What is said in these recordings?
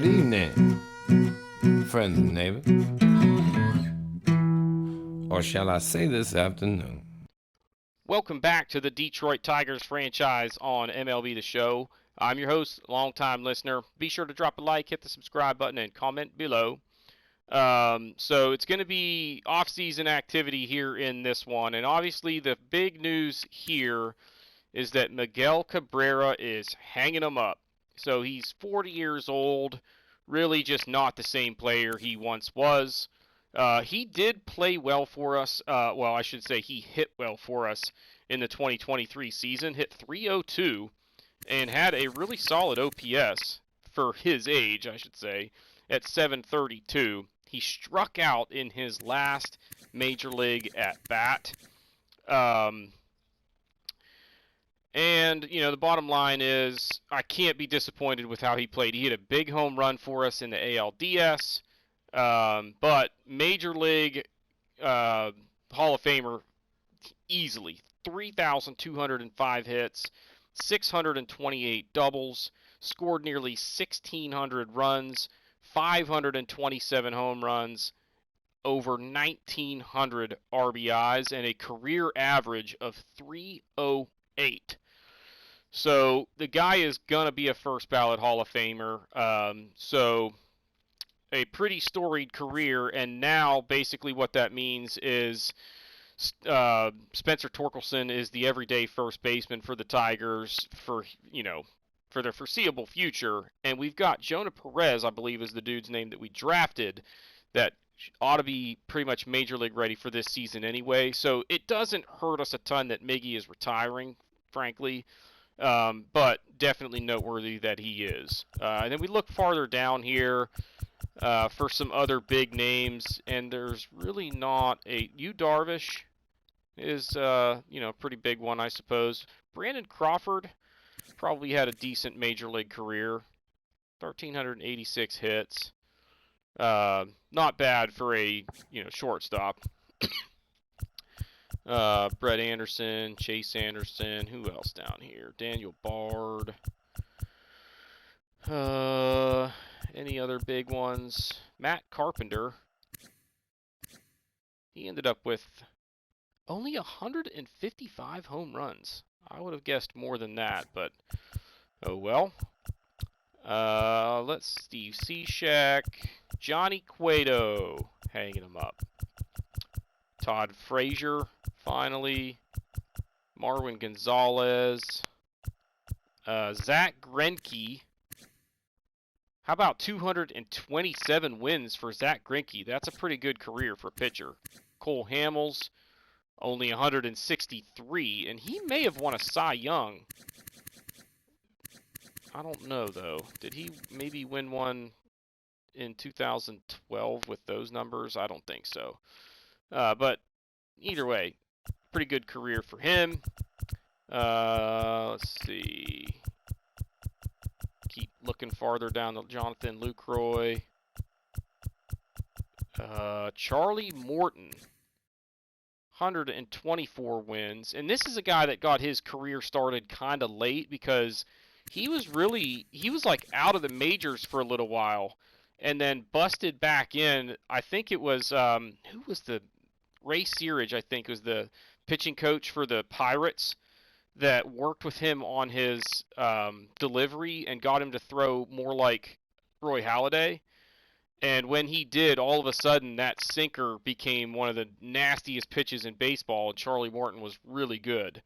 Good evening, friends and neighbors. Or shall I say this afternoon? Welcome back to the Detroit Tigers franchise on MLB the Show. I'm your host, longtime listener. Be sure to drop a like, hit the subscribe button, and comment below. So it's going to be off-season activity here in this one, and obviously the big news here is that Miguel Cabrera is hanging them up. So he's 40 years old, really just not the same player he once was. He did play well for us. Well, I should say he hit well for us in the 2023 season. Hit .302 and had a really solid OPS for his age, I should say, at .732. He struck out in his last major league at bat. And, you know, the bottom line is I can't be disappointed with how he played. He hit a big home run for us in the ALDS. But Major League Hall of Famer easily. 3,205 hits, 628 doubles, scored nearly 1,600 runs, 527 home runs, over 1,900 RBIs, and a career average of .308. So the guy is going to be a first ballot Hall of Famer. So a pretty storied career, and now basically what that means is Spencer Torkelson is the everyday first baseman for the Tigers for the foreseeable future, and we've got Jonah Perez, I believe is the dude's name that we drafted, that ought to be pretty much major league ready for this season anyway. So it doesn't hurt us a ton that Miggy is retiring, frankly. But definitely noteworthy that he is. And then we look farther down here for some other big names, and there's really not a... Yu Darvish is, a pretty big one, I suppose. Brandon Crawford probably had a decent major league career. 1,386 hits. Not bad for a, shortstop. Brett Anderson, Chase Anderson, who else down here? Daniel Bard. Any other big ones? Matt Carpenter. He ended up with only 155 home runs. I would have guessed more than that, but oh well. Let's Steve Cishek, Johnny Cueto, hanging him up. Todd Frazier, finally. Marwin Gonzalez. Zach Greinke. How about 227 wins for Zach Greinke? That's a pretty good career for a pitcher. Cole Hamels, only 163, and he may have won a Cy Young. I don't know, though. Did he maybe win one in 2012 with those numbers? I don't think so. But either way, pretty good career for him. Let's see. Keep looking farther down the Jonathan Lucroy. Charlie Morton. 124 wins. And this is a guy that got his career started kind of late because he was like out of the majors for a little while and then busted back in. I think it was, who was Ray Searage, I think, was the pitching coach for the Pirates that worked with him on his delivery and got him to throw more like Roy Halladay. And when he did, all of a sudden, that sinker became one of the nastiest pitches in baseball, and Charlie Morton was really good.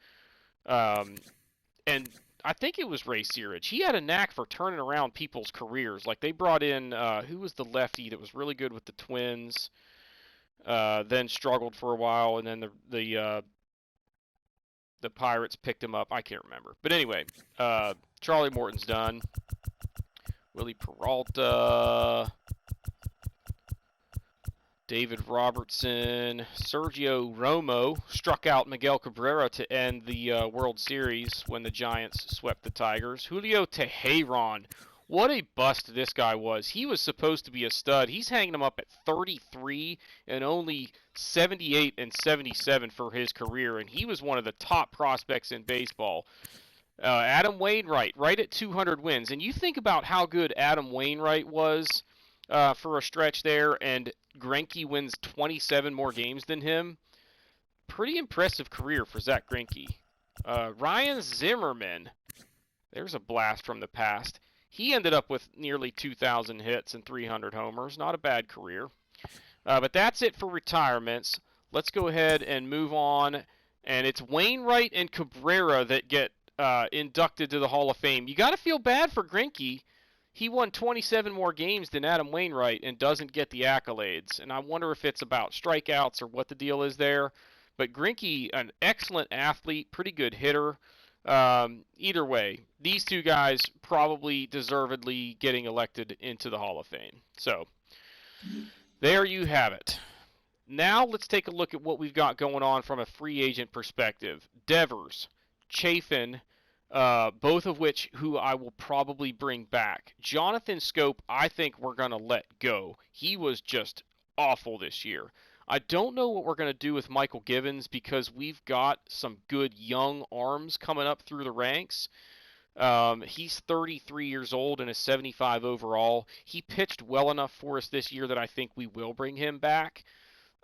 And I think it was Ray Searage. He had a knack for turning around people's careers. Like, they brought in, who was the lefty that was really good with the Twins, then struggled for a while, and then the Pirates picked him up. I can't remember. But anyway, Charlie Morton's done. Willie Peralta... David Robertson, Sergio Romo struck out Miguel Cabrera to end the World Series when the Giants swept the Tigers. Julio Teheran, what a bust this guy was. He was supposed to be a stud. He's hanging him up at 33 and only 78 and 77 for his career, and he was one of the top prospects in baseball. Adam Wainwright, right at 200 wins. And you think about how good Adam Wainwright was for a stretch there, and Greinke wins 27 more games than him. Pretty impressive career for Zach Greinke. Ryan Zimmerman, there's a blast from the past. He ended up with nearly 2,000 hits and 300 homers. Not a bad career. But that's it for retirements. Let's go ahead and move on. And it's Wainwright and Cabrera that get inducted to the Hall of Fame. You got to feel bad for Greinke. He won 27 more games than Adam Wainwright and doesn't get the accolades. And I wonder if it's about strikeouts or what the deal is there. But Greinke, an excellent athlete, pretty good hitter. Either way, these two guys probably deservedly getting elected into the Hall of Fame. So there you have it. Now let's take a look at what we've got going on from a free agent perspective. Devers, Chafin, both of which who I will probably bring back. Jonathan Scope, I think we're going to let go. He was just awful this year. I don't know what we're going to do with Michael Givens because we've got some good young arms coming up through the ranks. He's 33 years old and is 75 overall. He pitched well enough for us this year that I think we will bring him back.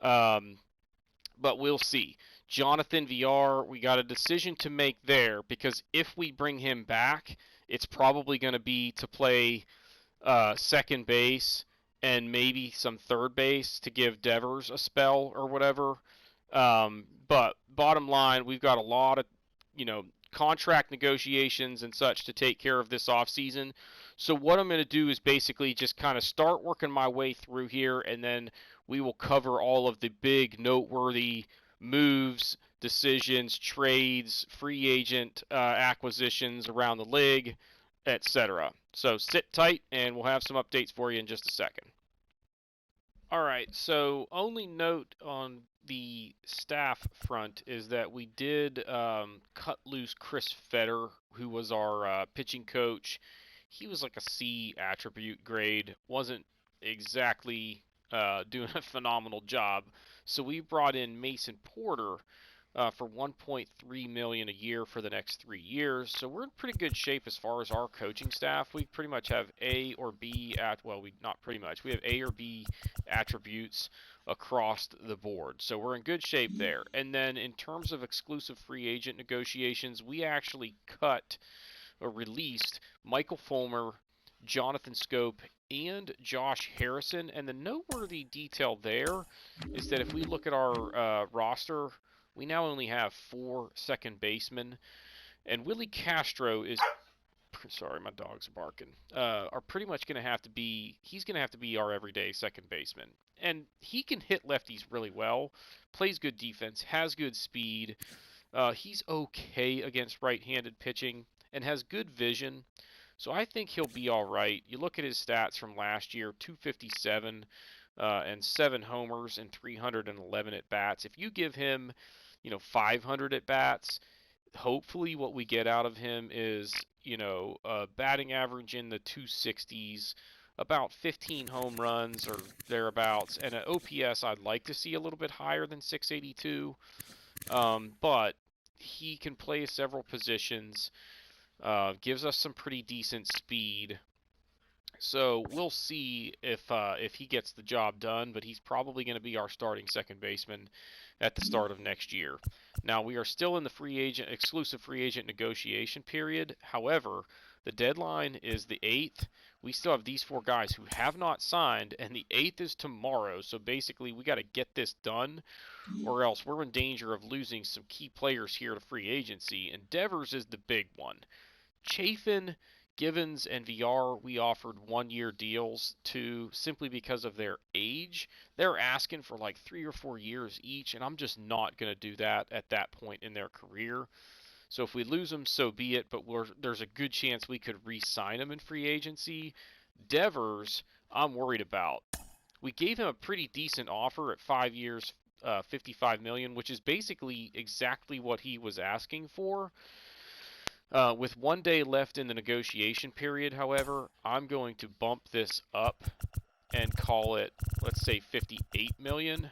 But we'll see. Jonathan VR, we got a decision to make there because if we bring him back, it's probably going to be to play second base and maybe some third base to give Devers a spell or whatever. But bottom line, we've got a lot of, contract negotiations and such to take care of this offseason. So what I'm going to do is basically just kind of start working my way through here, and then we will cover all of the big noteworthy moves, decisions, trades, free agent acquisitions around the league, etc. So sit tight, and we'll have some updates for you in just a second. All right, so only note on the staff front is that we did cut loose Chris Fetter, who was our pitching coach. He was like a C attribute grade, wasn't exactly doing a phenomenal job. So we brought in Mason Porter for $1.3 million a year for the next 3 years. So we're in pretty good shape as far as our coaching staff. We pretty much have A or B not pretty much. We have A or B attributes across the board. So we're in good shape there. And then in terms of exclusive free agent negotiations, we actually cut or released Michael Fulmer, Jonathan Scope, and Josh Harrison. And the noteworthy detail there is that if we look at our roster, we now only have 4 second basemen, and Willie Castro is, sorry, my dog's barking, are pretty much going to have to be, he's going to have to be our everyday second baseman. And he can hit lefties really well, plays good defense, has good speed, he's okay against right-handed pitching, and has good vision. So I think he'll be all right. You look at his stats from last year, 257 and 7 homers and 311 at-bats. If you give him 500 at bats, hopefully what we get out of him is, a batting average in the 260s, about 15 home runs or thereabouts, and an OPS I'd like to see a little bit higher than 682. But he can play several positions, gives us some pretty decent speed. So we'll see if he gets the job done, but he's probably going to be our starting second baseman at the start of next year. Now, we are still in the exclusive free agent negotiation period. However, the deadline is the 8th. We still have these 4 guys who have not signed, and the 8th is tomorrow. So basically, we got to get this done, or else we're in danger of losing some key players here to free agency, and Devers is the big one. Chafin, Givens, and VR, we offered 1-year deals to simply because of their age. They're asking for like 3 or 4 years each, and I'm just not going to do that at that point in their career. So if we lose them, so be it, but there's a good chance we could re-sign them in free agency. Devers, I'm worried about. We gave him a pretty decent offer at 5 years, $55 million, which is basically exactly what he was asking for. With 1 day left in the negotiation period, however, I'm going to bump this up and call it, let's say, $58 million,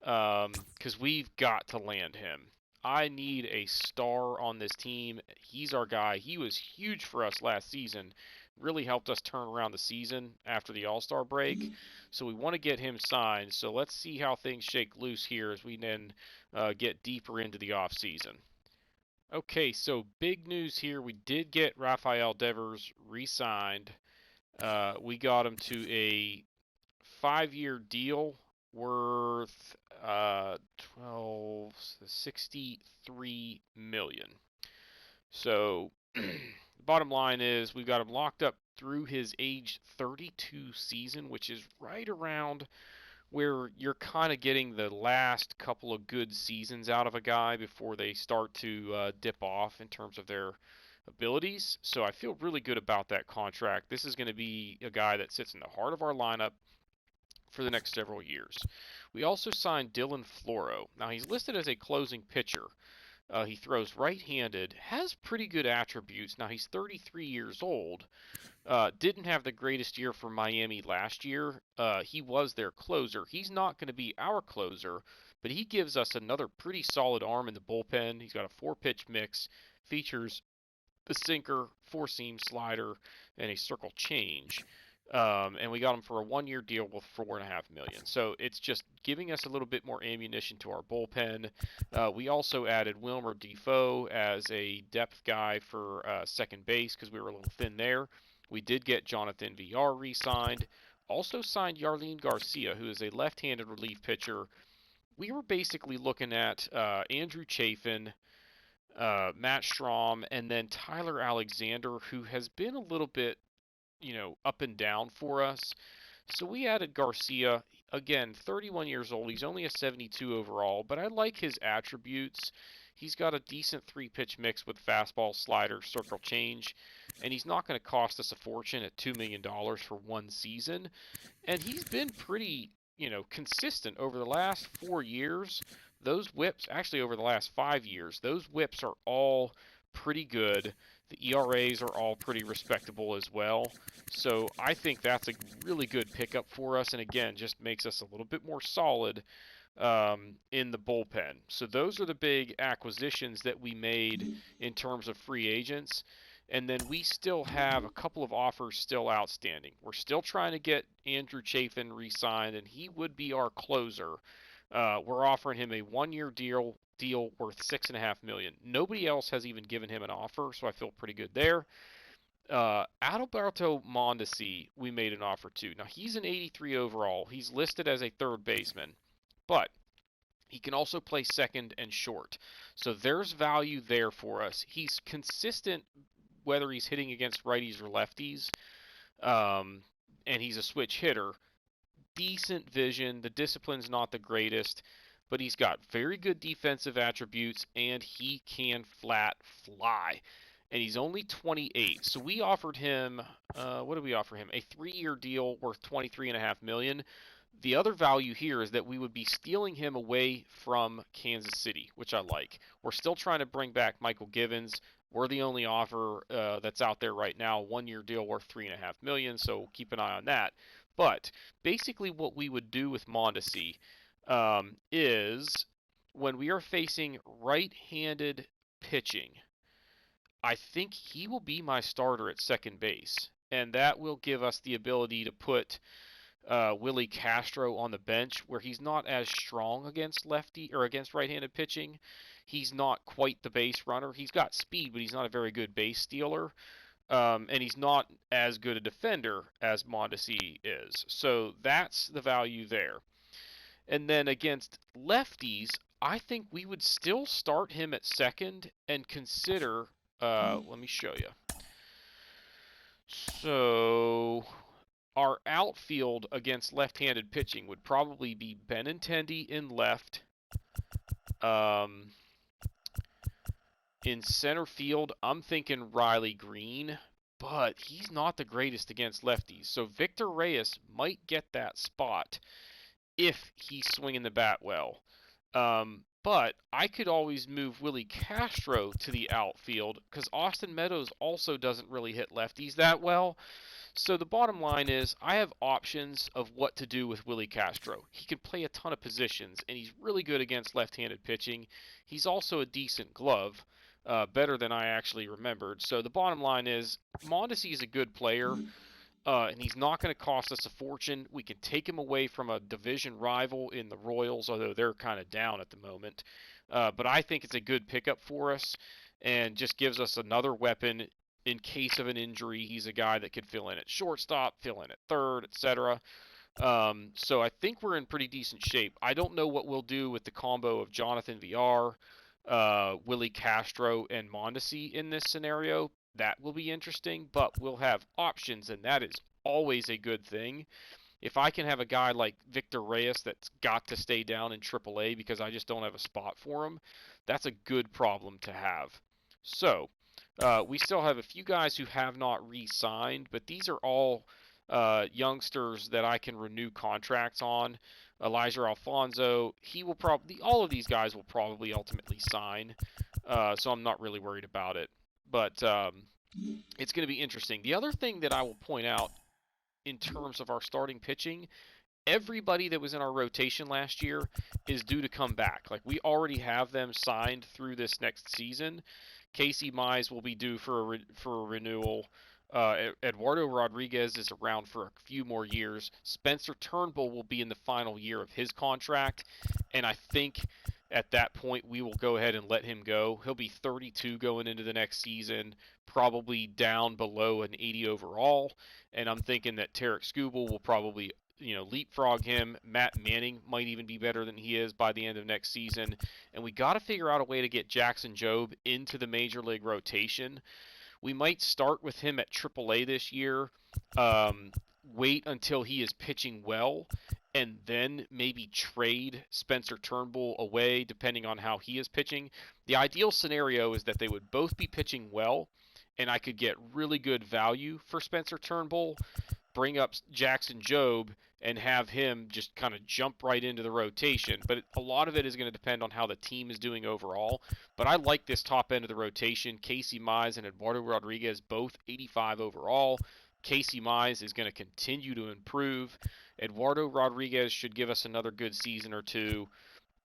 because we've got to land him. I need a star on this team. He's our guy. He was huge for us last season. Really helped us turn around the season after the All-Star break. So we want to get him signed. So let's see how things shake loose here as we then get deeper into the offseason. Okay, so big news here. We did get Rafael Devers re-signed. We got him to a 5-year deal worth 63 million. So bottom line is we've got him locked up through his age 32 season, which is right around where you're kind of getting the last couple of good seasons out of a guy before they start to dip off in terms of their abilities. So I feel really good about that contract. This is going to be a guy that sits in the heart of our lineup for the next several years. We also signed Dylan Floro. Now he's listed as a closing pitcher. He throws right-handed, has pretty good attributes. Now he's 33 years old. Didn't have the greatest year for Miami last year. He was their closer. He's not going to be our closer, but he gives us another pretty solid arm in the bullpen. He's got a 4-pitch mix, features a sinker, 4-seam slider, and a circle change. And we got him for a 1-year deal with $4.5 million. So it's just giving us a little bit more ammunition to our bullpen. We also added Wilmer Defoe as a depth guy for second base because we were a little thin there. We did get Jonathan VR re-signed. Also signed Yarlene Garcia, who is a left-handed relief pitcher. We were basically looking at Andrew Chafin, Matt Strom, and then Tyler Alexander, who has been a little bit up and down for us. So we added Garcia, again, 31 years old. He's only a 72 overall, but I like his attributes. He's got a decent 3-pitch mix with fastball, slider, circle change, and he's not going to cost us a fortune at $2 million for one season. And he's been pretty, consistent over the last 4 years. Those whips, actually over the last 5 years, those whips are all pretty good. The ERAs are all pretty respectable as well. So I think that's a really good pickup for us, and again, just makes us a little bit more solid in the bullpen. So those are the big acquisitions that we made in terms of free agents. And then we still have a couple of offers still outstanding. We're still trying to get Andrew Chafin re-signed, and he would be our closer. We're offering him a 1-year deal worth $6.5 million. Nobody else has even given him an offer, so I feel pretty good there. Adalberto Mondesi, we made an offer to. Now he's an 83 overall. He's listed as a third baseman, but he can also play second and short. So there's value there for us. He's consistent whether he's hitting against righties or lefties, and he's a switch hitter. Decent vision. The discipline's not the greatest, but he's got very good defensive attributes, and he can flat fly. And he's only 28. So we offered him, what did we offer him? A 3-year deal worth $23.5 million. The other value here is that we would be stealing him away from Kansas City, which I like. We're still trying to bring back Michael Givens. We're the only offer that's out there right now, 1-year deal worth $3.5 million, so keep an eye on that. But basically what we would do with Mondesi is when we are facing right-handed pitching, I think he will be my starter at second base, and that will give us the ability to put Willie Castro on the bench where he's not as strong against lefty or against right-handed pitching. He's not quite the base runner. He's got speed, but he's not a very good base stealer. And he's not as good a defender as Mondesi is. So that's the value there. And then against lefties, I think we would still start him at second and consider, let me show you. So our outfield against left-handed pitching would probably be Benintendi in left. In center field, I'm thinking Riley Green, but he's not the greatest against lefties. So Victor Reyes might get that spot if he's swinging the bat well. But I could always move Willie Castro to the outfield because Austin Meadows also doesn't really hit lefties that well. So the bottom line is I have options of what to do with Willie Castro. He can play a ton of positions, and he's really good against left-handed pitching. He's also a decent glove, better than I actually remembered. So the bottom line is Mondesi is a good player, and he's not going to cost us a fortune. We can take him away from a division rival in the Royals, although they're kind of down at the moment. But I think it's a good pickup for us and just gives us another weapon in case of an injury. He's a guy that could fill in at shortstop, fill in at third, etc. So I think we're in pretty decent shape. I don't know what we'll do with the combo of Jonathan VR, Willie Castro, and Mondesi in this scenario. That will be interesting, but we'll have options, and that is always a good thing. If I can have a guy like Victor Reyes that's got to stay down in AAA because I just don't have a spot for him, that's a good problem to have. So, we still have a few guys who have not re-signed, but these are all youngsters that I can renew contracts on. Elijah Alfonso, he will probably, all of these guys will probably ultimately sign, so I'm not really worried about it. But it's going to be interesting. The other thing that I will point out in terms of our starting pitching, everybody that was in our rotation last year is due to come back. Like, we already have them signed through this next season. Casey Mize will be due for a renewal. Eduardo Rodriguez is around for a few more years. Spencer Turnbull will be in the final year of his contract, and I think at that point we will go ahead and let him go. He'll be 32 going into the next season, probably down below an 80 overall, and I'm thinking that Tarek Skubal will probably leapfrog him. Matt Manning might even be better than he is by the end of next season. And we got to figure out a way to get Jackson Jobe into the major league rotation. We might start with him at AAA this year, wait until he is pitching well, and then maybe trade Spencer Turnbull away depending on how he is pitching. The ideal scenario is that they would both be pitching well, and I could get really good value for Spencer Turnbull, bring up Jackson Jobe, and have him just kind of jump right into the rotation. But a lot of it is going to depend on how the team is doing overall. But I like this top end of the rotation. Casey Mize and Eduardo Rodriguez, both 85 overall. Casey Mize is going to continue to improve. Eduardo Rodriguez should give us another good season or two.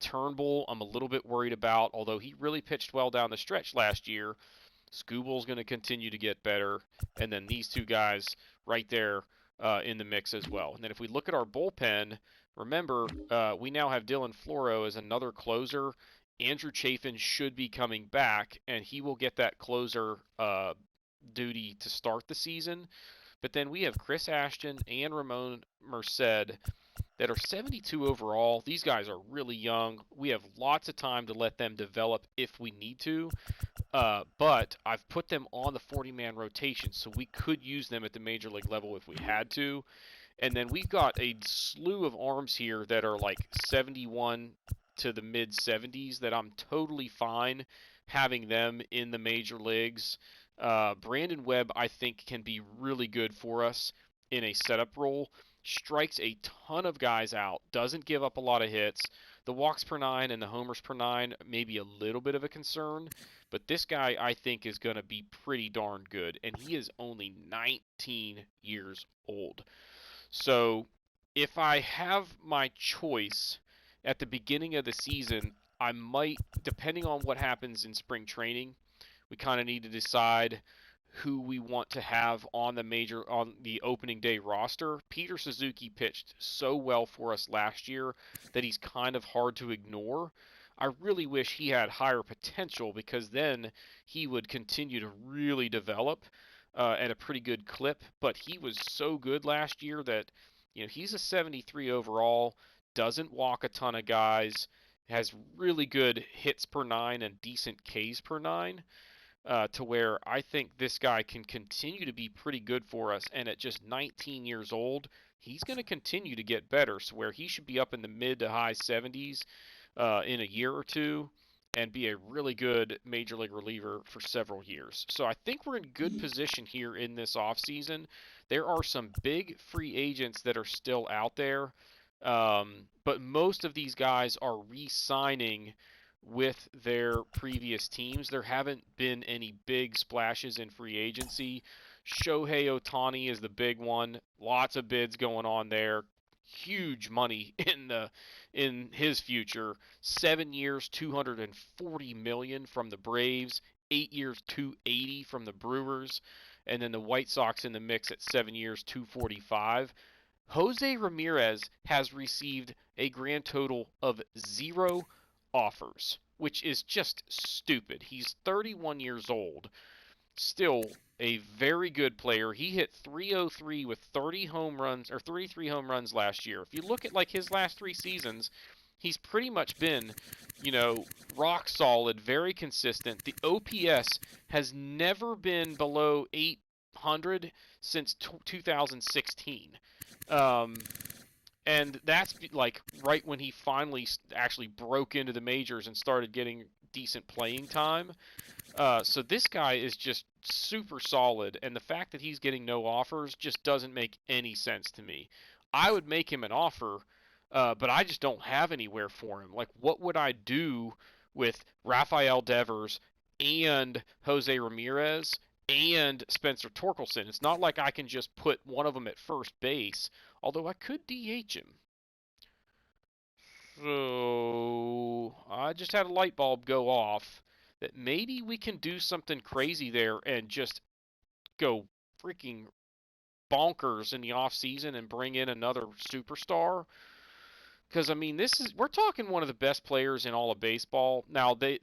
Turnbull, I'm a little bit worried about, although he really pitched well down the stretch last year. Skubal's going to continue to get better. And then these two guys right there in the mix as well. And then if we look at our bullpen, remember, we now have Dylan Floro as another closer. Andrew Chafin should be coming back, and he will get that closer duty to start the season. But then we have Chris Ashton and Ramon Merced that are 72 overall. These guys are really young. We have lots of time to let them develop if we need to. But I've put them on the 40-man rotation, so we could use them at the major league level if we had to. And then we've got a slew of arms here that are like 71 to the mid-70s that I'm totally fine having them in the major leagues. Brandon Webb, I think, can be really good for us in a setup role. Strikes a ton of guys out, doesn't give up a lot of hits. The walks per nine and the homers per nine may be a little bit of a concern, but this guy, I think, is going to be pretty darn good, and he is only 19 years old. So if I have my choice at the beginning of the season, I might, depending on what happens in spring training, we kind of need to decide who we want to have on the opening day roster. Peter Suzuki pitched so well for us last year that he's kind of hard to ignore. I really wish he had higher potential because then he would continue to really develop at a pretty good clip. But he was so good last year that he's a 73 overall, doesn't walk a ton of guys, has really good hits per nine and decent Ks per nine. To where I think this guy can continue to be pretty good for us. And at just 19 years old, he's going to continue to get better. So where he should be up in the mid to high 70s in a year or two and be a really good major league reliever for several years. So I think we're in good position here in this offseason. There are some big free agents that are still out there. But most of these guys are re-signing with their previous teams. There haven't been any big splashes in free agency. Shohei Ohtani is the big one. Lots of bids going on there. Huge money in his future. 7 years, 240 million from the Braves. 8 years, 280 from the Brewers, and then the White Sox in the mix at 7 years, 245. Jose Ramirez has received a grand total of 0 offers, which is just stupid. He's 31 years old, still a very good player. He hit 303 with 30 home runs or 33 home runs last year. If you look at like his last 3 seasons, he's pretty much been, rock solid, very consistent. The OPS has never been below 800 since 2016. And that's like right when he finally actually broke into the majors and started getting decent playing time. So this guy is just super solid, and the fact that he's getting no offers just doesn't make any sense to me. I would make him an offer, but I just don't have anywhere for him. Like, what would I do with Rafael Devers and Jose Ramirez and Spencer Torkelson? It's not like I can just put one of them at first base, although I could DH him. So I just had a light bulb go off that maybe we can do something crazy there and just go freaking bonkers in the off season and bring in another superstar. Because I mean, we're talking one of the best players in all of baseball. Now I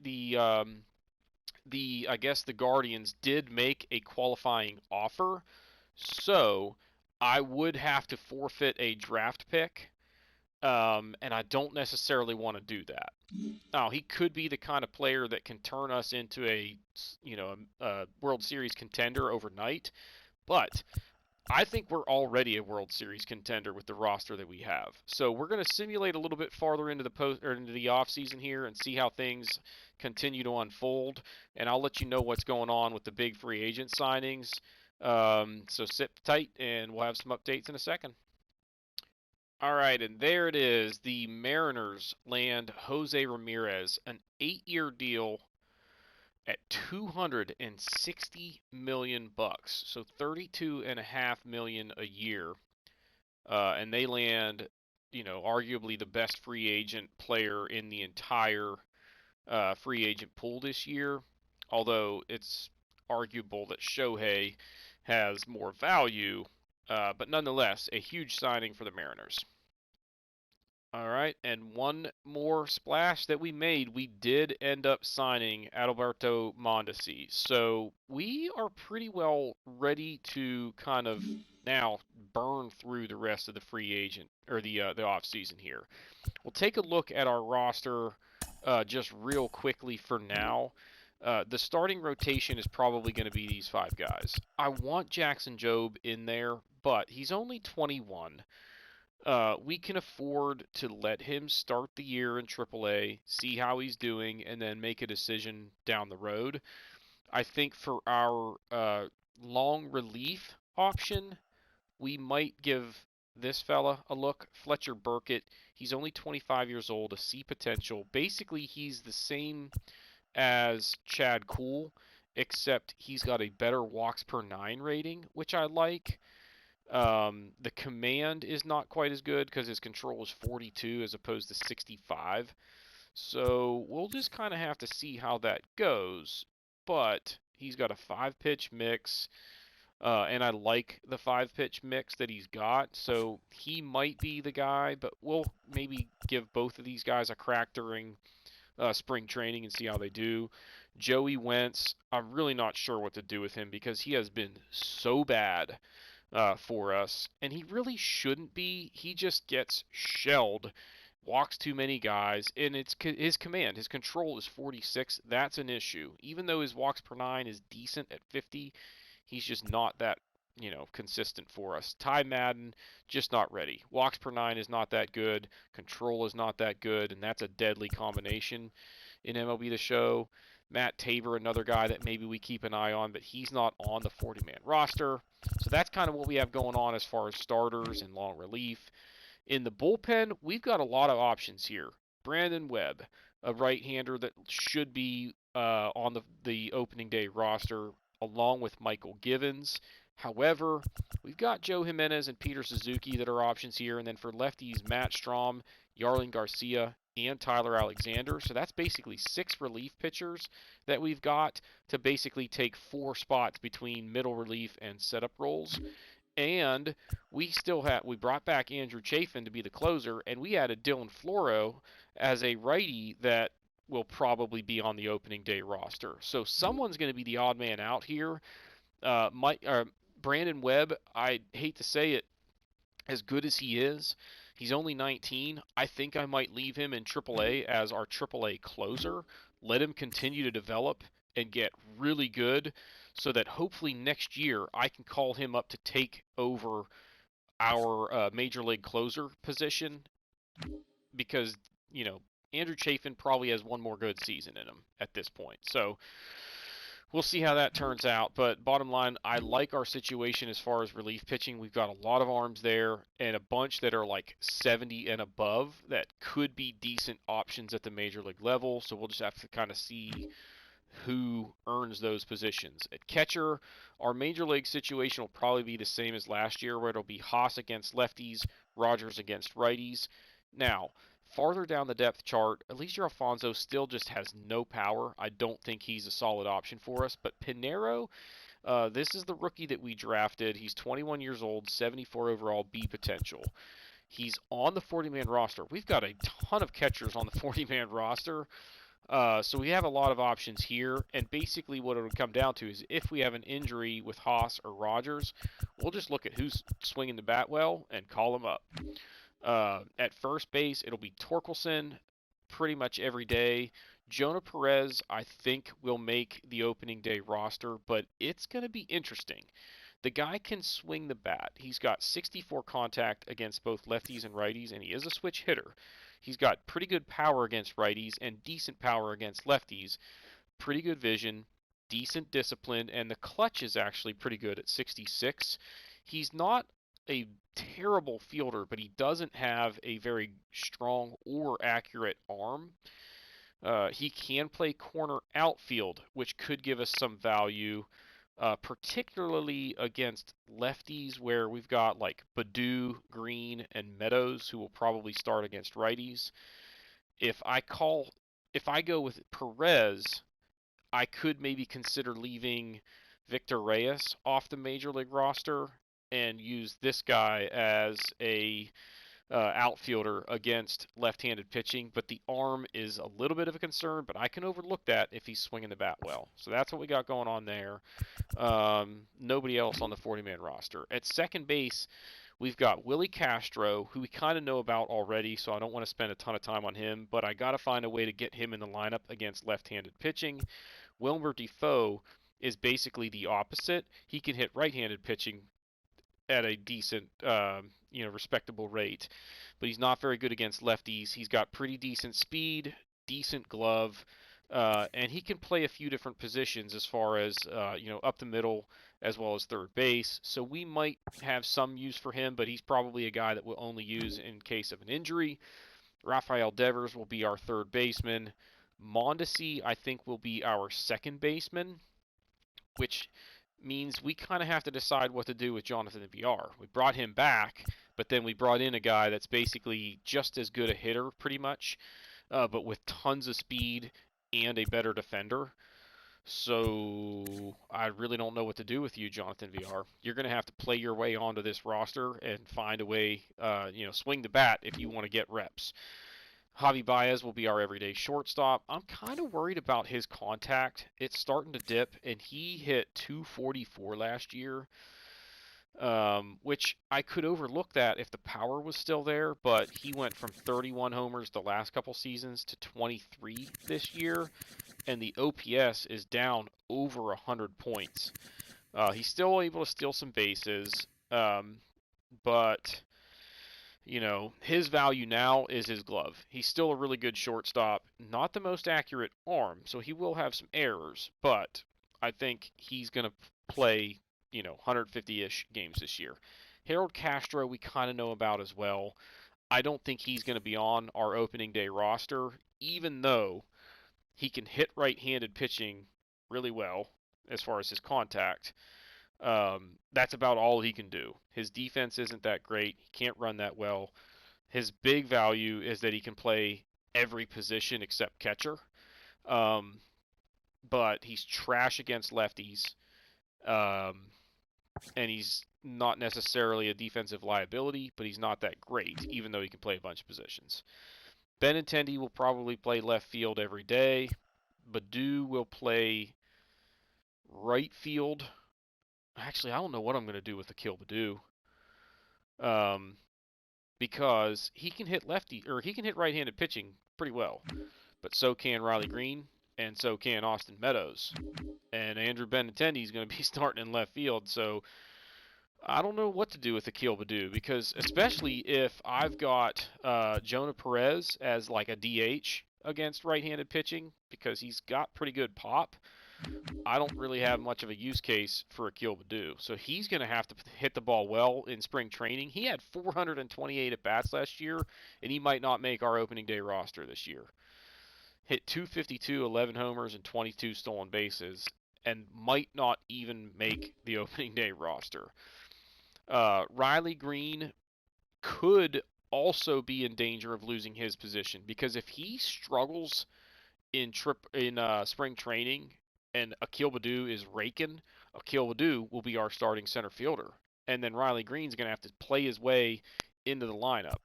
guess the Guardians did make a qualifying offer, so I would have to forfeit a draft pick. And I don't necessarily want to do that. Now, he could be the kind of player that can turn us into a World Series contender overnight, but I think we're already a World Series contender with the roster that we have. So we're going to simulate a little bit farther into the off season here and see how things continue to unfold, and I'll let you know what's going on with the big free agent signings. So sit tight, and we'll have some updates in a second. All right, and there it is. The Mariners land Jose Ramirez, an 8-year deal at $260 million, so $32.5 million a year, and they land, arguably the best free agent player in the entire free agent pool this year. Although it's arguable that Shohei has more value, but nonetheless, a huge signing for the Mariners. All right, and one more splash that we made, we did end up signing Adalberto Mondesi. So we are pretty well ready to kind of now burn through the rest of the free agent or the off season here. We'll take a look at our roster just real quickly for now. The starting rotation is probably going to be these 5 guys. I want Jackson Jobe in there, but he's only 21. We can afford to let him start the year in AAA, see how he's doing, and then make a decision down the road. I think for our long relief option, we might give this fella a look, Fletcher Burkett. He's only 25 years old, a C potential. Basically, he's the same as Chad Kuhl, except he's got a better walks per 9 rating, which I like. The command is not quite as good because his control is 42 as opposed to 65. So we'll just kind of have to see how that goes. But he's got a 5-pitch mix, and I like the 5-pitch mix that he's got. So he might be the guy, but we'll maybe give both of these guys a crack during spring training and see how they do. Joey Wentz, I'm really not sure what to do with him because he has been so bad for us, and he really shouldn't be. He just gets shelled, walks too many guys, and it's his command. His control is 46. That's an issue. Even though his walks per 9 is decent at 50, he's just not that consistent for us. Ty Madden, just not ready. Walks per 9 is not that good. Control is not that good, and that's a deadly combination in MLB the Show. Matt Tabor, another guy that maybe we keep an eye on, but he's not on the 40-man roster. So that's kind of what we have going on as far as starters and long relief. In the bullpen, we've got a lot of options here. Brandon Webb, a right-hander that should be on the opening day roster, along with Michael Givens. However, we've got Joe Jimenez and Peter Suzuki that are options here, and then for lefties, Matt Strom, Yarlin Garcia, and Tyler Alexander. So that's basically 6 relief pitchers that we've got to basically take 4 spots between middle relief and setup roles. And we brought back Andrew Chafin to be the closer, and we added Dylan Floro as a righty that will probably be on the opening day roster. So someone's going to be the odd man out here. Brandon Webb, I hate to say it, as good as he is, he's only 19. I think I might leave him in AAA as our AAA closer. Let him continue to develop and get really good so that hopefully next year I can call him up to take over our major league closer position because, Andrew Chafin probably has one more good season in him at this point. So we'll see how that turns out. But bottom line, I like our situation as far as relief pitching. We've got a lot of arms there and a bunch that are like 70 and above that could be decent options at the major league level. So we'll just have to kind of see who earns those positions. At catcher, our major league situation will probably be the same as last year, where it'll be Haas against lefties, Rogers against righties. Now, farther down the depth chart, Alicia Alfonso still just has no power. I don't think he's a solid option for us. But Pinero, this is the rookie that we drafted. He's 21 years old, 74 overall, B potential. He's on the 40-man roster. We've got a ton of catchers on the 40-man roster. So we have a lot of options here, and basically what it would come down to is if we have an injury with Haas or Rogers, we'll just look at who's swinging the bat well and call them up. At first base, it'll be Torkelson pretty much every day. Jonah Perez, I think, will make the opening day roster, but it's going to be interesting. The guy can swing the bat. He's got 64 contact against both lefties and righties, and he is a switch hitter. He's got pretty good power against righties and decent power against lefties. Pretty good vision, decent discipline, and the clutch is actually pretty good at 66. He's not a terrible fielder, but he doesn't have a very strong or accurate arm. He can play corner outfield, which could give us some value, particularly against lefties where we've got like Baду, Green, and Meadows who will probably start against righties. If I go with Perez, I could maybe consider leaving Victor Reyes off the major league roster and use this guy as a outfielder against left-handed pitching, but the arm is a little bit of a concern, but I can overlook that if he's swinging the bat well. So that's what we got going on there. Nobody else on the 40-man roster. At second base, we've got Willie Castro, who we kind of know about already, so I don't want to spend a ton of time on him, but I got to find a way to get him in the lineup against left-handed pitching. Wilmer Defoe is basically the opposite. He can hit right-handed pitching at a decent, respectable rate, but he's not very good against lefties. He's got pretty decent speed, decent glove, and he can play a few different positions as far as, up the middle as well as third base. So we might have some use for him, but he's probably a guy that we'll only use in case of an injury. Rafael Devers will be our third baseman. Mondesi, I think, will be our second baseman, which means we kind of have to decide what to do with Jonathan VR. We brought him back, but then we brought in a guy that's basically just as good a hitter, pretty much, but with tons of speed and a better defender. So I really don't know what to do with you, Jonathan VR. You're going to have to play your way onto this roster and find a way, swing the bat if you want to get reps. Javi Baez will be our everyday shortstop. I'm kind of worried about his contact. It's starting to dip, and he hit 244 last year, which I could overlook that if the power was still there, but he went from 31 homers the last couple seasons to 23 this year, and the OPS is down over 100 points. He's still able to steal some bases, but his value now is his glove. He's still a really good shortstop, not the most accurate arm, so he will have some errors, but I think he's going to play, 150-ish games this year. Harold Castro, we kind of know about as well. I don't think he's going to be on our opening day roster, even though he can hit right-handed pitching really well as far as his contact. That's about all he can do. His defense isn't that great. He can't run that well. His big value is that he can play every position except catcher. Um, but he's trash against lefties. Um, and he's not necessarily a defensive liability, but he's not that great, even though he can play a bunch of positions. Benintendi will probably play left field every day. Baddoo will play right field. Actually, I don't know what I'm going to do with Akil Baddoo. Because he can hit lefty, or he can hit right-handed pitching pretty well, but so can Riley Green, and so can Austin Meadows. And Andrew Benintendi is going to be starting in left field, so I don't know what to do with Akil Baddoo, because especially if I've got Jonah Perez as like a DH against right-handed pitching, because he's got pretty good pop, I don't really have much of a use case for Akil Baddoo. So he's going to have to hit the ball well in spring training. He had 428 at-bats last year, and he might not make our opening day roster this year. Hit 252, 11 homers, and 22 stolen bases, and might not even make the opening day roster. Riley Green could also be in danger of losing his position, because if he struggles in spring training and Akil Baddoo is raking, Akil Baddoo will be our starting center fielder. And then Riley Green's going to have to play his way into the lineup.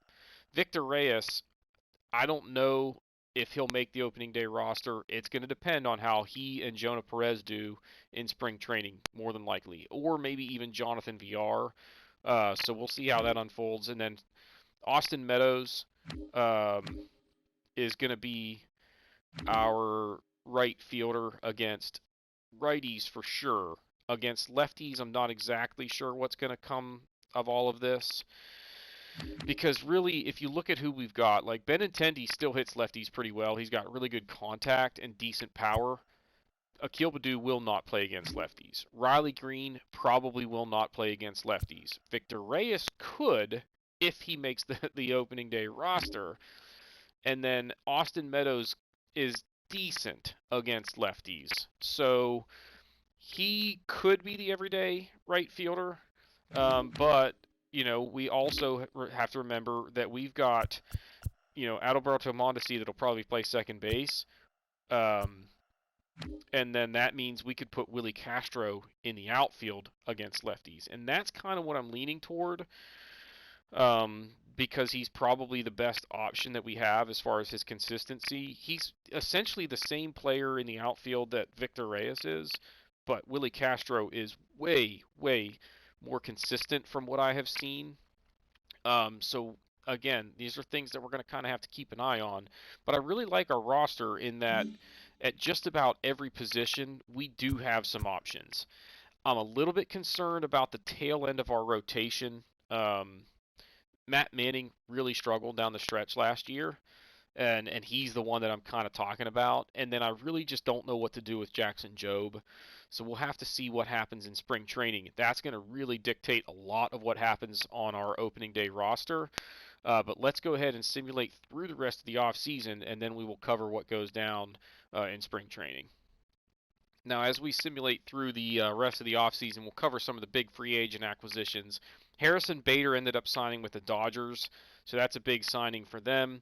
Victor Reyes, I don't know if he'll make the opening day roster. It's going to depend on how he and Jonah Perez do in spring training, more than likely. Or maybe even Jonathan VR. So we'll see how that unfolds. And then Austin Meadows is going to be our right fielder against righties for sure. Against lefties, I'm not exactly sure what's going to come of all of this. Because really, if you look at who we've got, like Benintendi still hits lefties pretty well. He's got really good contact and decent power. Akil Baddoo will not play against lefties. Riley Green probably will not play against lefties. Victor Reyes could if he makes the opening day roster. And then Austin Meadows is decent against lefties. So he could be the everyday right fielder. But, we also have to remember that we've got, Adalberto Mondesi that'll probably play second base. And then that means we could put Willie Castro in the outfield against lefties. And that's kind of what I'm leaning toward. Because he's probably the best option that we have as far as his consistency. He's essentially the same player in the outfield that Victor Reyes is, but Willie Castro is way, way more consistent from what I have seen. So again, these are things that we're going to kind of have to keep an eye on. But I really like our roster in that at just about every position, we do have some options. I'm a little bit concerned about the tail end of our rotation. Matt Manning really struggled down the stretch last year, and he's the one that I'm kind of talking about. And then I really just don't know what to do with Jackson Jobe. So we'll have to see what happens in spring training. That's going to really dictate a lot of what happens on our opening day roster. But let's go ahead and simulate through the rest of the offseason, and then we will cover what goes down in spring training. Now, as we simulate through the rest of the offseason, we'll cover some of the big free agent acquisitions. Harrison Bader ended up signing with the Dodgers, so that's a big signing for them.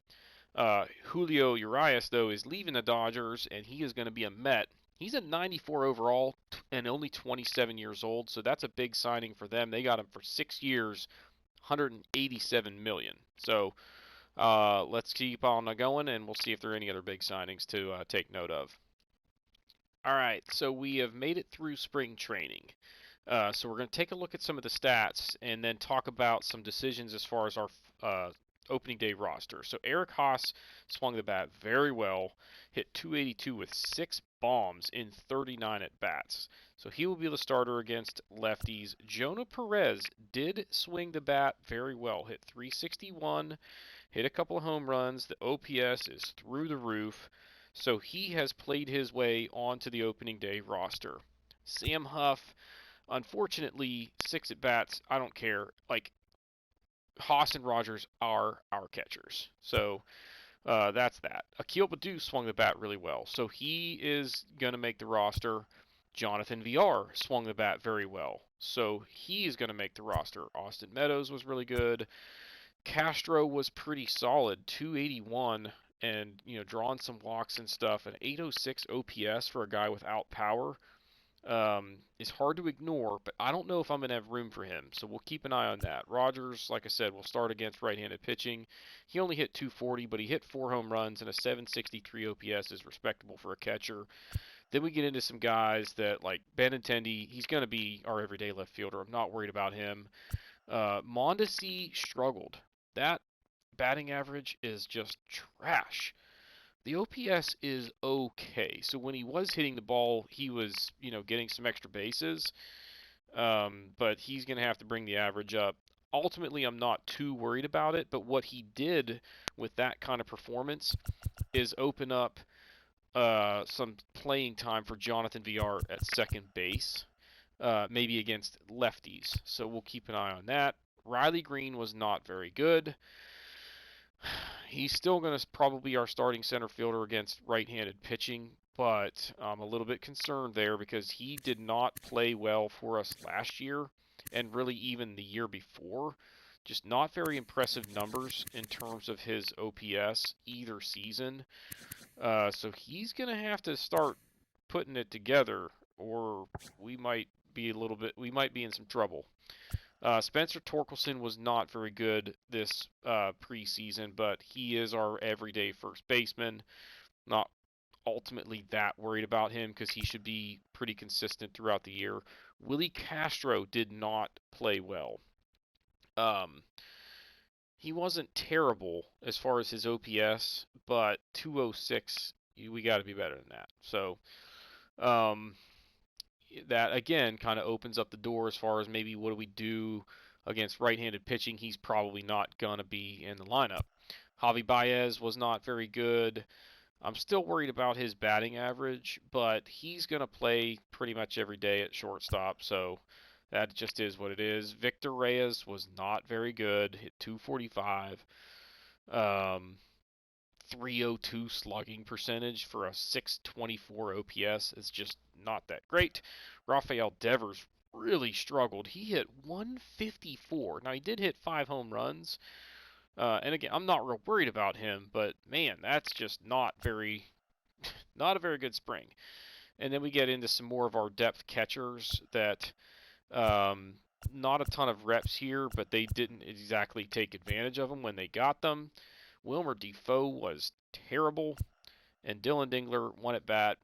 Julio Urias, though, is leaving the Dodgers, and he is going to be a Met. He's a 94 overall and only 27 years old, so that's a big signing for them. They got him for 6 years, $187 million. So let's keep on going, and we'll see if there are any other big signings to take note of. All right, so we have made it through spring training. So we're going to take a look at some of the stats and then talk about some decisions as far as our opening day roster. So Eric Haas swung the bat very well, hit 282 with 6 bombs in 39 at-bats. So he will be the starter against lefties. Jonah Perez did swing the bat very well, hit 361, hit a couple of home runs. The OPS is through the roof. So he has played his way onto the opening day roster. Sam Huff, unfortunately, 6 at-bats, I don't care. Like, Haas and Rogers are our catchers. So that's that. Akil Baddoo swung the bat really well. So he is going to make the roster. Jonathan VR swung the bat very well. so he is going to make the roster. Austin Meadows was really good. Castro was pretty solid, 281, and drawing some walks and stuff. An 806 OPS for a guy without power is hard to ignore, but I don't know if I'm going to have room for him, so we'll keep an eye on that. Rogers, like I said, will start against right-handed pitching. He only hit 240, but he hit 4 home runs, and a 763 OPS is respectable for a catcher. Then we get into some guys that, like Benintendi, he's going to be our everyday left fielder. I'm not worried about him. Mondesi struggled. That batting average is just trash. The OPS is okay. So when he was hitting the ball, he was, getting some extra bases. But he's going to have to bring the average up. Ultimately, I'm not too worried about it. But what he did with that kind of performance is open up some playing time for Jonathan Villar at second base, maybe against lefties. So we'll keep an eye on that. Riley Green was not very good. He's still going to probably be our starting center fielder against right-handed pitching, but I'm a little bit concerned there because he did not play well for us last year and really even the year before. Just not very impressive numbers in terms of his OPS either season. So he's going to have to start putting it together, or we might be in some trouble. Spencer Torkelson was not very good this preseason, but he is our everyday first baseman. Not ultimately that worried about him because he should be pretty consistent throughout the year. Willie Castro did not play well. He wasn't terrible as far as his OPS, but 206, we got to be better than that. So, um, that again kind of opens up the door as far as maybe what do we do against right-handed pitching. He's probably not going to be in the lineup. Javi Baez was not very good. I'm still worried about his batting average, but he's going to play pretty much every day at shortstop, so that just is what it is. Victor Reyes was not very good, hit 245. 302 slugging percentage for a 624 OPS is just not that great. Rafael Devers really struggled. He hit 154. Now, he did hit 5 home runs. And again, I'm not real worried about him, but man, that's just not a very good spring. And then we get into some more of our depth catchers that not a ton of reps here, but they didn't exactly take advantage of them when they got them. Wilmer Defoe was terrible, and Dylan Dingler, one at bat,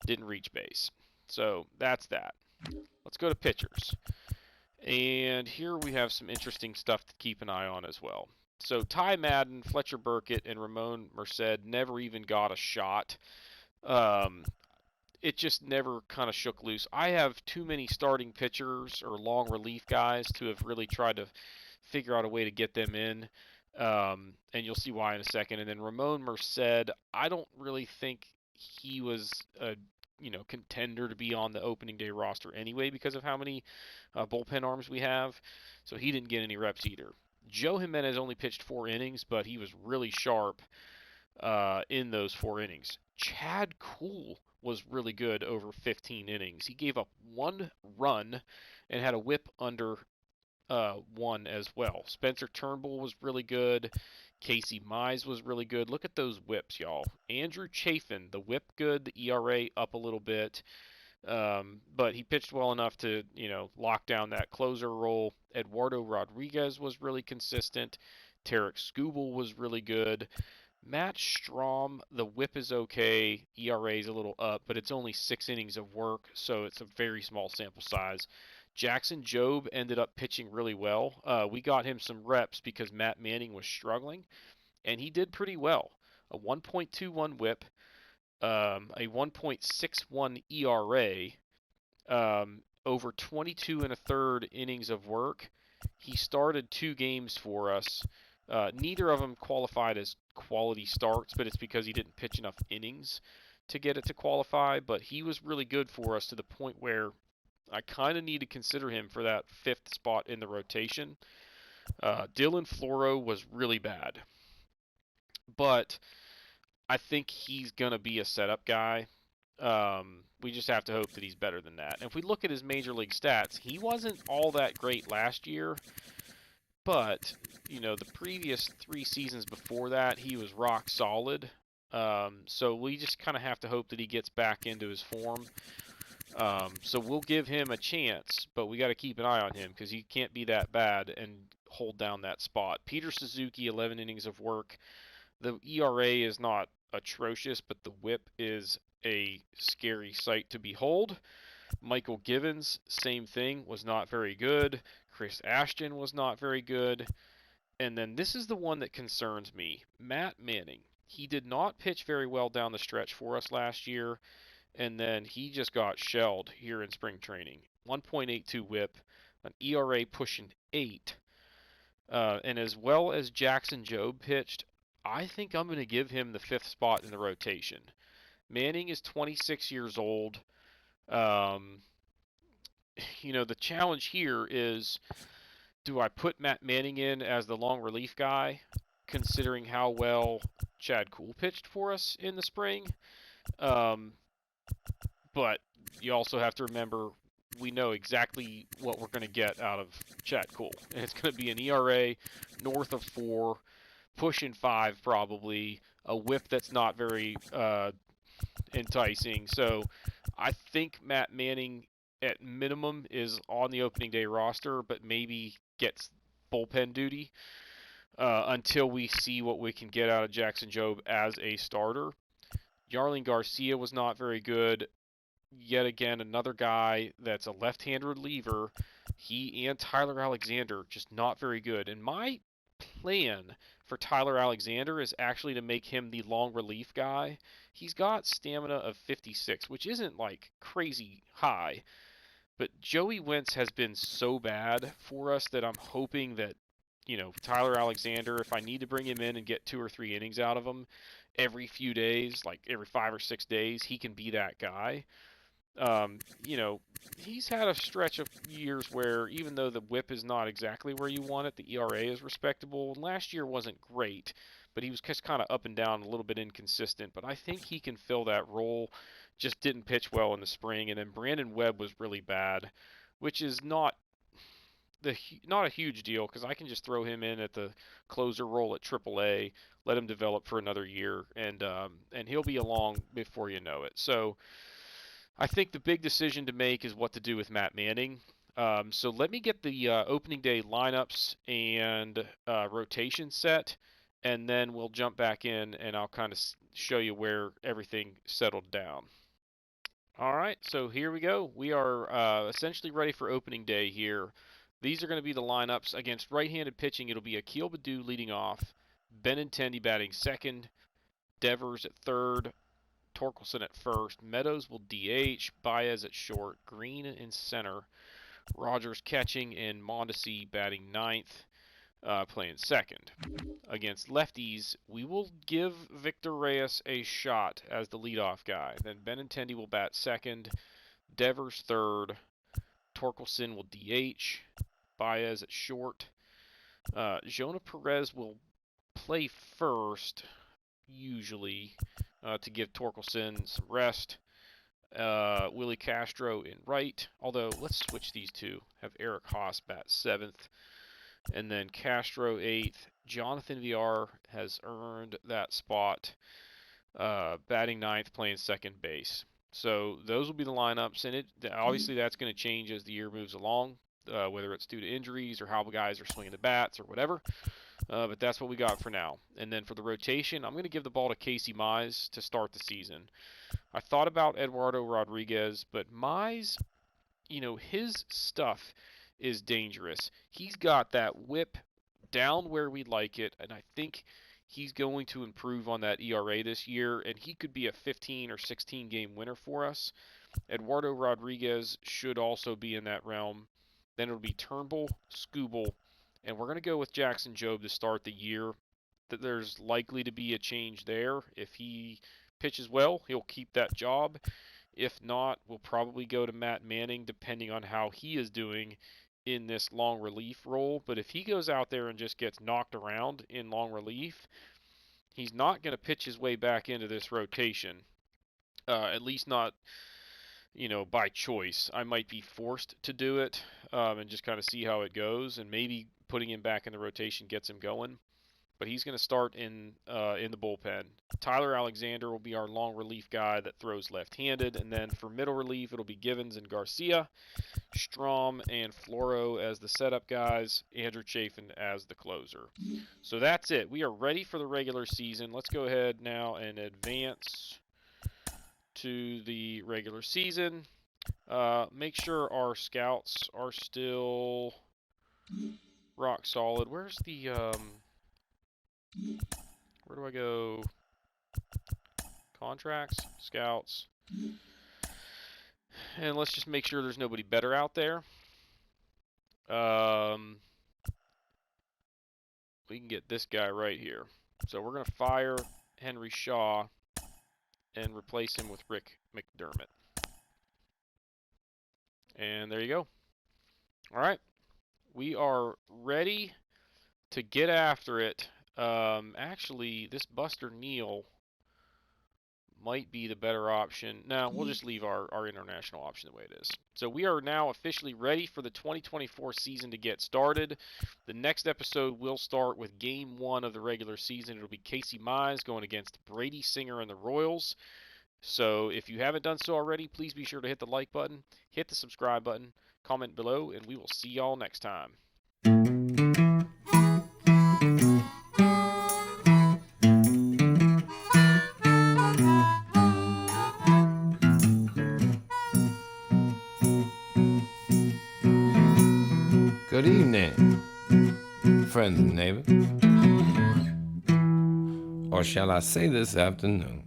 didn't reach base. So that's that. Let's go to pitchers. And here we have some interesting stuff to keep an eye on as well. So Ty Madden, Fletcher Burkett, and Ramon Merced never even got a shot. It just never kind of shook loose. I have too many starting pitchers or long relief guys to have really tried to figure out a way to get them in. And you'll see why in a second. And then Ramon Merced, I don't really think he was a contender to be on the opening day roster anyway because of how many bullpen arms we have. So he didn't get any reps either. Joe Jimenez only pitched 4 innings, but he was really sharp in those 4 innings. Chad Kuhl was really good over 15 innings. He gave up 1 run and had a whip under 1 as well. Spencer Turnbull was really good. Casey Mize was really good. Look at those whips, y'all. Andrew Chafin, the whip good, the ERA up a little bit. But he pitched well enough to, lock down that closer role. Eduardo Rodriguez was really consistent. Tarek Skubal was really good. Matt Strom, the whip is okay. ERA is a little up, but it's only 6 innings of work, so it's a very small sample size. Jackson Jobe ended up pitching really well. We got him some reps because Matt Manning was struggling, and he did pretty well. A 1.21 whip, a 1.61 ERA, over 22 and a third innings of work. He started 2 games for us. Neither of them qualified as quality starts, but it's because he didn't pitch enough innings to get it to qualify. But he was really good for us to the point where I kind of need to consider him for that 5th spot in the rotation. Dylan Floro was really bad, but I think he's going to be a setup guy. We just have to hope that he's better than that. And if we look at his major league stats, he wasn't all that great last year, but the previous 3 seasons before that, he was rock solid. So we just kind of have to hope that he gets back into his form. So we'll give him a chance, but we got to keep an eye on him because he can't be that bad and hold down that spot. Peter Suzuki, 11 innings of work. The ERA is not atrocious, but the WHIP is a scary sight to behold. Michael Givens, same thing, was not very good. Chris Ashton was not very good. And then this is the one that concerns me. Matt Manning. He did not pitch very well down the stretch for us last year, and then he just got shelled here in spring training. 1.82 WHIP, an ERA pushing 8. And as well as Jackson Jobe pitched, I think I'm going to give him the 5th spot in the rotation. Manning is 26 years old. The challenge here is, do I put Matt Manning in as the long relief guy, considering how well Chad Kuhl pitched for us in the spring? But you also have to remember, we know exactly what we're going to get out of Chad Kuhl. And it's going to be an ERA north of 4, pushing 5 probably, a whip that's not very enticing. So I think Matt Manning at minimum is on the opening day roster, but maybe gets bullpen duty until we see what we can get out of Jackson Jobe as a starter. Yarlin Garcia was not very good. Yet again, another guy that's a left-handed reliever. He and Tyler Alexander just not very good. And my plan for Tyler Alexander is actually to make him the long relief guy. He's got stamina of 56, which isn't like crazy high. But Joey Wentz has been so bad for us that I'm hoping that, Tyler Alexander, if I need to bring him in and get 2 or 3 innings out of him every few days, like every 5 or 6 days, he can be that guy. He's had a stretch of years where even though the whip is not exactly where you want it, the ERA is respectable. And last year wasn't great, but he was just kind of up and down, a little bit inconsistent. But I think he can fill that role. Just didn't pitch well in the spring. And then Brandon Webb was really bad, which is not a huge deal because I can just throw him in at the closer role at AAA, let him develop for another year, and he'll be along before you know it. So I think the big decision to make is what to do with Matt Manning. So let me get the opening day lineups and rotation set, and then we'll jump back in and I'll kind of show you where everything settled down. All right, so here we go. We are essentially ready for opening day here. These are going to be the lineups. Against right-handed pitching, it'll be Akil Baddoo leading off, Benintendi batting second, Devers at third, Torkelson at first, Meadows will DH, Baez at short, Green in center, Rogers catching, and Mondesi batting ninth, playing second. Against lefties, we will give Victor Reyes a shot as the leadoff guy. Then Benintendi will bat second, Devers third, Torkelson will DH, Baez at short, Jonah Perez will play first, usually, to give Torkelson some rest. Willie Castro in right, although let's switch these two. Have Eric Haas bat seventh, and then Castro eighth. Jonathan VR has earned that spot, batting ninth, playing second base. So those will be the lineups, and obviously that's going to change as the year moves along, whether it's due to injuries or how the guys are swinging the bats or whatever. But that's what we got for now. And then for the rotation, I'm going to give the ball to Casey Mize to start the season. I thought about Eduardo Rodriguez, but Mize, his stuff is dangerous. He's got that whip down where we like it, and I think he's going to improve on that ERA this year, and he could be a 15 or 16 game winner for us. Eduardo Rodriguez should also be in that realm. Then it'll be Turnbull, Skubal, and we're going to go with Jackson Jobe to start the year. That there's likely to be a change there. If he pitches well, he'll keep that job. If not, we'll probably go to Matt Manning, depending on how he is doing in this long relief role. But if he goes out there and just gets knocked around in long relief, he's not going to pitch his way back into this rotation. At least not, by choice. I might be forced to do it and just kind of see how it goes, and maybe putting him back in the rotation gets him going. But he's going to start in the bullpen. Tyler Alexander will be our long relief guy that throws left-handed, and then for middle relief, it'll be Givens and Garcia, Strom and Floro as the setup guys, Andrew Chafin as the closer. So that's it. We are ready for the regular season. Let's go ahead now and advance to the regular season. Make sure our scouts are still rock solid. Where's the where do I go? Contracts, scouts. And let's just make sure there's nobody better out there. We can get this guy right here. So we're going to fire Henry Shaw and replace him with Rick McDermott. And there you go. All right. We are ready to get after it. Actually, this Buster Neal might be the better option. No, we'll just leave our international option the way it is. So we are now officially ready for the 2024 season to get started. The next episode will start with Game 1 of the regular season. It'll be Casey Mize going against Brady Singer and the Royals. So if you haven't done so already, please be sure to hit the like button, hit the subscribe button, comment below, and we will see y'all next time. Good evening, friends and neighbors. Or shall I say this afternoon?